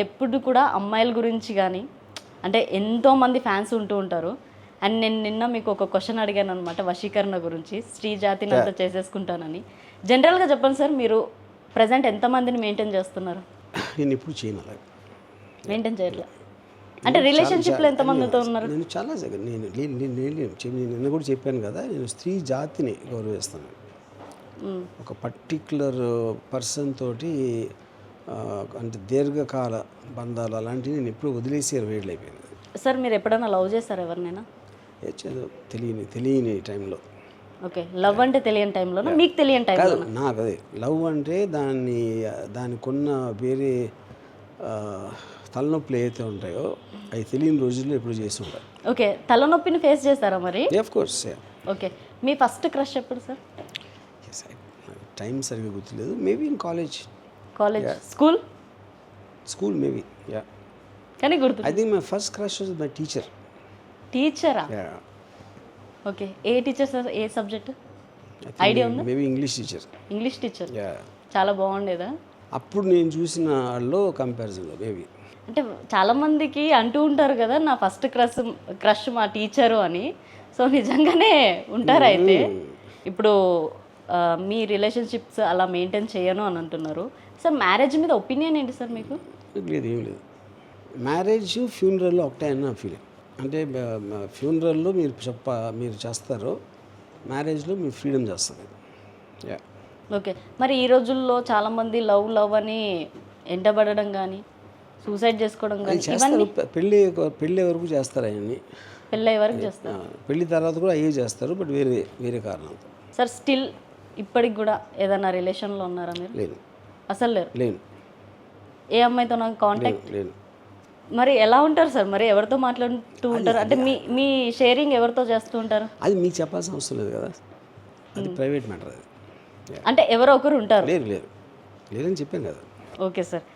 ఎప్పుడు కూడా అమ్మాయిల గురించి కానీ అంటే ఎంతోమంది ఫ్యాన్స్ ఉంటూ ఉంటారు. అండ్ నేను నిన్న మీకు ఒక క్వశ్చన్ అడిగాను అనమాట వశీకరణ గురించి, స్త్రీ జాతిని అంతా చేసేసుకుంటానని. జనరల్గా చెప్పండి సార్, మీరు ప్రజెంట్ ఎంతమందిని మెయింటైన్ చేస్తున్నారు? నేను ఇప్పుడు చేయను అలా. మెయింటైన్ చేయట్లా అంటే రిలేషన్షిప్లో ఎంతమందితో ఉన్నారు? నేను చాలా నేను నిన్న కూడా చెప్పాను కదా, నేను స్త్రీ జాతిని గౌరవిస్తాను. ఒక పర్టిక్యులర్ పర్సన్ తోటి అంటే దీర్ఘకాల బంధాలు అలాంటివి నేను ఎప్పుడు వదిలేసి 20 ఏళ్ళు అయిపోయింది. సార్ మీరు ఎప్పుడైనా లవ్ చేశారు ఎవరినైనా? తెలియని టైంలో. ఓకే, లవ్ అంటే తెలియని టైంలోనా మీకు తెలియని టైంలో? కాదు, నాకు అదే లవ్ అంటే దానికున్న వేరే తలనొప్పులు ఏవైతే ఉంటాయో అవి తెలియని రోజుల్లో ఎప్పుడు చేసి ఉంటాయి. ఓకే, తలనొప్పిని ఫేస్ చేస్తారా మరి? Of course. ఓకే, మీ ఫస్ట్ క్రష్ ఎప్పుడు సార్? టైం సరిగ్గా గుర్తులేదు. Maybe in college school maybe. కానీ గుర్తు. I think my first crush was my టీచరా? ఓకే, ఏ టీచర్ సార్? ఏ సబ్జెక్ట్ ఐడియా ఉందా? Maybe English teacher. చాలా బాగుండేదా? అప్పుడు నేను చూసిన వాళ్ళు కంపారిజన్లో మేబీ. అంటే చాలామందికి అంటూ ఉంటారు కదా, నా ఫస్ట్ క్రష్ మా టీచరు అని. సో నిజంగానే ఉంటారు అయితే. ఇప్పుడు మీ రిలేషన్షిప్స్ అలా మెయింటైన్ చేయను అని అంటున్నారు సార్. మ్యారేజ్ మీద ఒపీనియన్ ఏంటి సార్ మీకు? ఏం లేదు. మ్యారేజ్ ఫ్యూనరల్లో ఒకటే అన్న ఫీలింగ్. అంటే ఫ్యూనరల్లో మీరు చేస్తారు, మ్యారేజ్లో మీరు ఫ్రీడమ్ చేస్తారు. ఓకే, మరి ఈ రోజుల్లో చాలామంది లవ్ అని ఎంటబడడం కానీ సూసైడ్ చేసుకోవడం కానీ చేస్తారు. పెళ్ళి వరకు చేస్తారు అవన్నీ. పెళ్ళి వరకు చేస్తారు. పెళ్ళి తర్వాత కూడా అయ్యే చేస్తారు, బట్ వేరే కారణాలతో. సార్ స్టిల్ ఇప్పటికి కూడా ఏదైనా రిలేషన్లో ఉన్నారా మీరు? లేదు. అసలు లేను. ఏ అమ్మాయితో నాకు కాంటాక్ట్ లేను. మరి ఎలా ఉంటారు సార్? మరి ఎవరితో మాట్లాడుతూ ఉంటారు? అంటే మీ షేరింగ్ ఎవరితో చేస్తూ ఉంటారు? అది మీకు చెప్పాల్సిన అవసరం లేదు కదా, అది ప్రైవేట్ మ్యాటర్. అది అంటే ఎవరో ఒకరు ఉంటారు. లేరని చెప్పాను కదా. Okay sir.